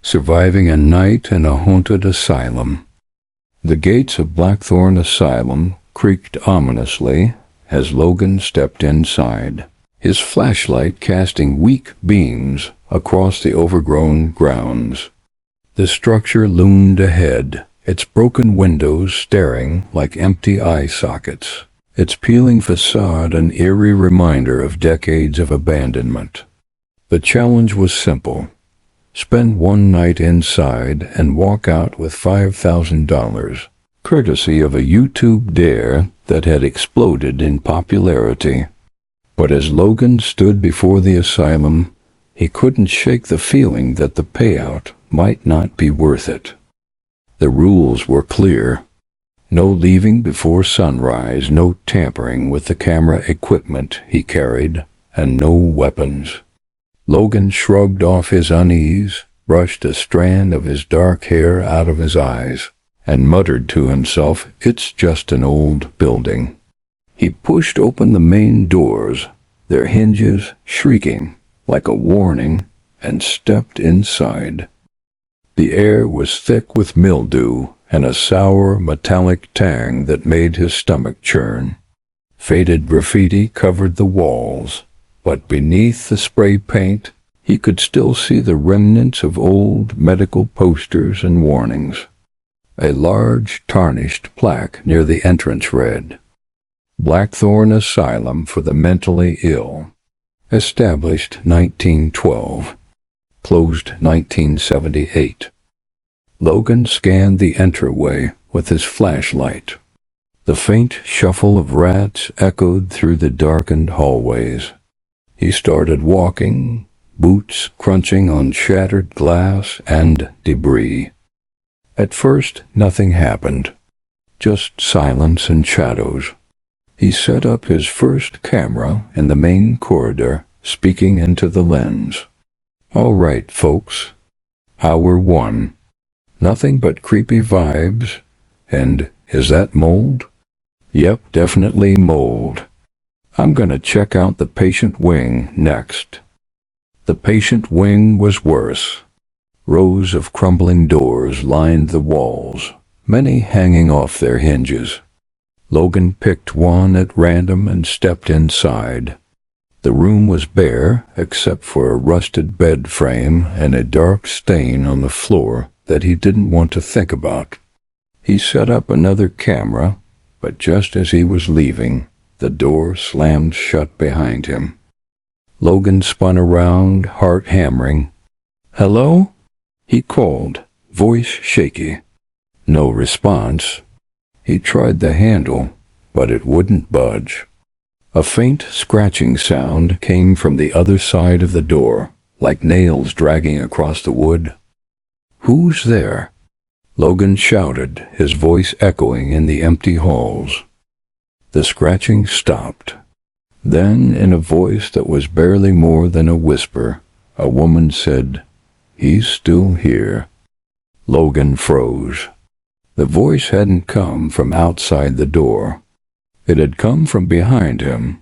Surviving a night in a haunted asylum. The gates of Blackthorn Asylum creaked ominously as Logan stepped inside, his flashlight casting weak beams across the overgrown grounds. The structure loomed ahead, its broken windows staring like empty eye sockets, its peeling facade an eerie reminder of decades of abandonment. The challenge was simple. Spend one night inside and walk out with $5,000, courtesy of a YouTube dare that had exploded in popularity. But as Logan stood before the asylum, he couldn't shake the feeling that the payout might not be worth it. The rules were clear. No leaving before sunrise, no tampering with the camera equipment he carried, and no weapons. Logan shrugged off his unease, brushed a strand of his dark hair out of his eyes, and muttered to himself, "It's just an old building." He pushed open the main doors, their hinges shrieking like a warning, and stepped inside. The air was thick with mildew and a sour metallic tang that made his stomach churn. Faded graffiti covered the walls, but beneath the spray paint, he could still see the remnants of old medical posters and warnings. A large, tarnished plaque near the entrance read, "Blackthorn Asylum for the Mentally Ill. Established 1912. Closed 1978. Logan scanned the entryway with his flashlight. The faint shuffle of rats echoed through the darkened hallways. He started walking, boots crunching on shattered glass and debris. At first, nothing happened, just silence and shadows. He set up his first camera in the main corridor, speaking into the lens. "All right, folks. Hour 1. Nothing but creepy vibes. And is that mold? Yep, definitely mold. I'm gonna check out the patient wing next." The patient wing was worse. Rows of crumbling doors lined the walls, many hanging off their hinges. Logan picked one at random and stepped inside. The room was bare, except for a rusted bed frame and a dark stain on the floor that he didn't want to think about. He set up another camera, but just as he was leaving, the door slammed shut behind him. Logan spun around, heart hammering. "Hello?" he called, voice shaky. No response. He tried the handle, but it wouldn't budge. A faint scratching sound came from the other side of the door, like nails dragging across the wood. "Who's there?" Logan shouted, his voice echoing in the empty halls. The scratching stopped. Then, in a voice that was barely more than a whisper, a woman said, "He's still here." Logan froze. The voice hadn't come from outside the door. It had come from behind him.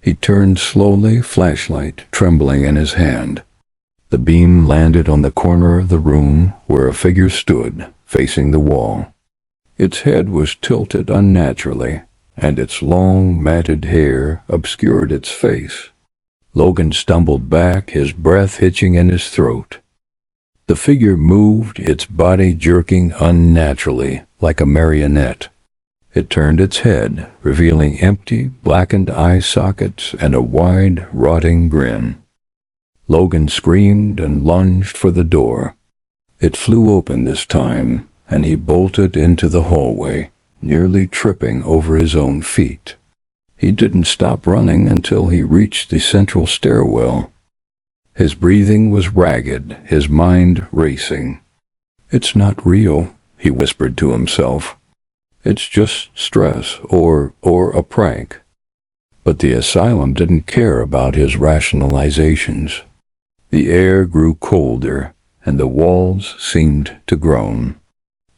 He turned slowly, flashlight trembling in his hand. The beam landed on the corner of the room where a figure stood, facing the wall. Its head was tilted unnaturally, and its long, matted hair obscured its face. Logan stumbled back, his breath hitching in his throat. The figure moved, its body jerking unnaturally, like a marionette. It turned its head, revealing empty, blackened eye sockets and a wide, rotting grin. Logan screamed and lunged for the door. It flew open this time, and he bolted into the hallway, nearly tripping over his own feet. He didn't stop running until he reached the central stairwell. His breathing was ragged, his mind racing. "It's not real," he whispered to himself. "It's just stress or a prank." But the asylum didn't care about his rationalizations. The air grew colder, and the walls seemed to groan.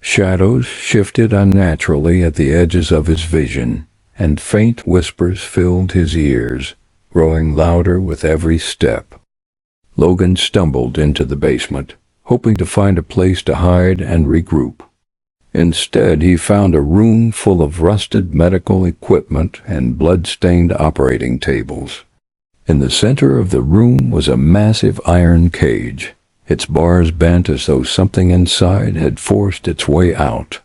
Shadows shifted unnaturally at the edges of his vision, and faint whispers filled his ears, growing louder with every step. Logan stumbled into the basement, hoping to find a place to hide and regroup. Instead, he found a room full of rusted medical equipment and blood-stained operating tables. In the center of the room was a massive iron cage, its bars bent as though something inside had forced its way out.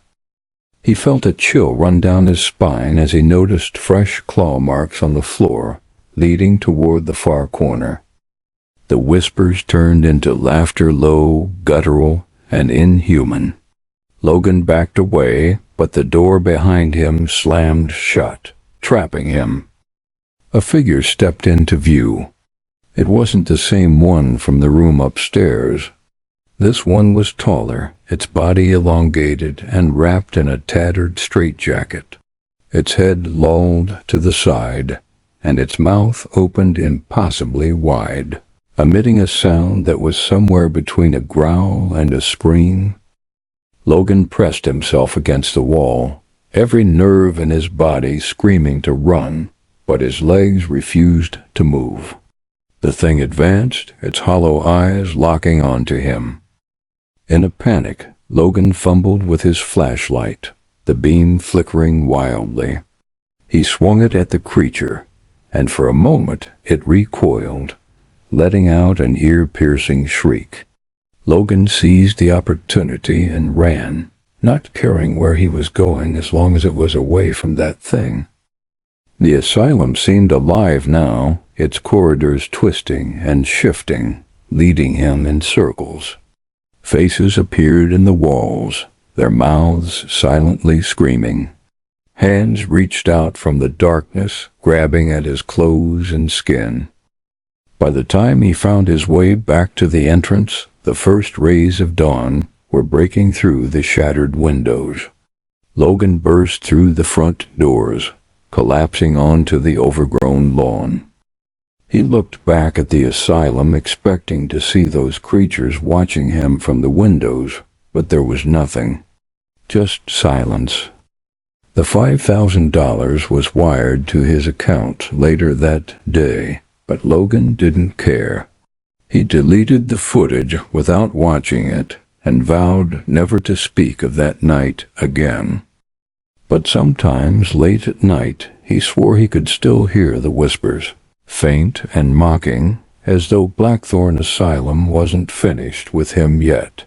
He felt a chill run down his spine as he noticed fresh claw marks on the floor, leading toward the far corner. The whispers turned into laughter, low, guttural, and inhuman. Logan backed away, but the door behind him slammed shut, trapping him. A figure stepped into view. It wasn't the same one from the room upstairs. This one was taller, its body elongated and wrapped in a tattered straitjacket. Its head lolled to the side, and its mouth opened impossibly wide, emitting a sound that was somewhere between a growl and a scream. Logan pressed himself against the wall, every nerve in his body screaming to run, but his legs refused to move. The thing advanced, its hollow eyes locking onto him. In a panic, Logan fumbled with his flashlight, the beam flickering wildly. He swung it at the creature, and for a moment it recoiled, letting out an ear-piercing shriek. Logan seized the opportunity and ran, not caring where he was going as long as it was away from that thing. The asylum seemed alive now, its corridors twisting and shifting, leading him in circles. Faces appeared in the walls, their mouths silently screaming. Hands reached out from the darkness, grabbing at his clothes and skin. By the time he found his way back to the entrance, the first rays of dawn were breaking through the shattered windows. Logan burst through the front doors, collapsing onto the overgrown lawn. He looked back at the asylum, expecting to see those creatures watching him from the windows, but there was nothing. Just silence. The $5,000 was wired to his account later that day, but Logan didn't care. He deleted the footage without watching it and vowed never to speak of that night again. But sometimes, late at night, he swore he could still hear the whispers, faint and mocking, as though Blackthorn Asylum wasn't finished with him yet.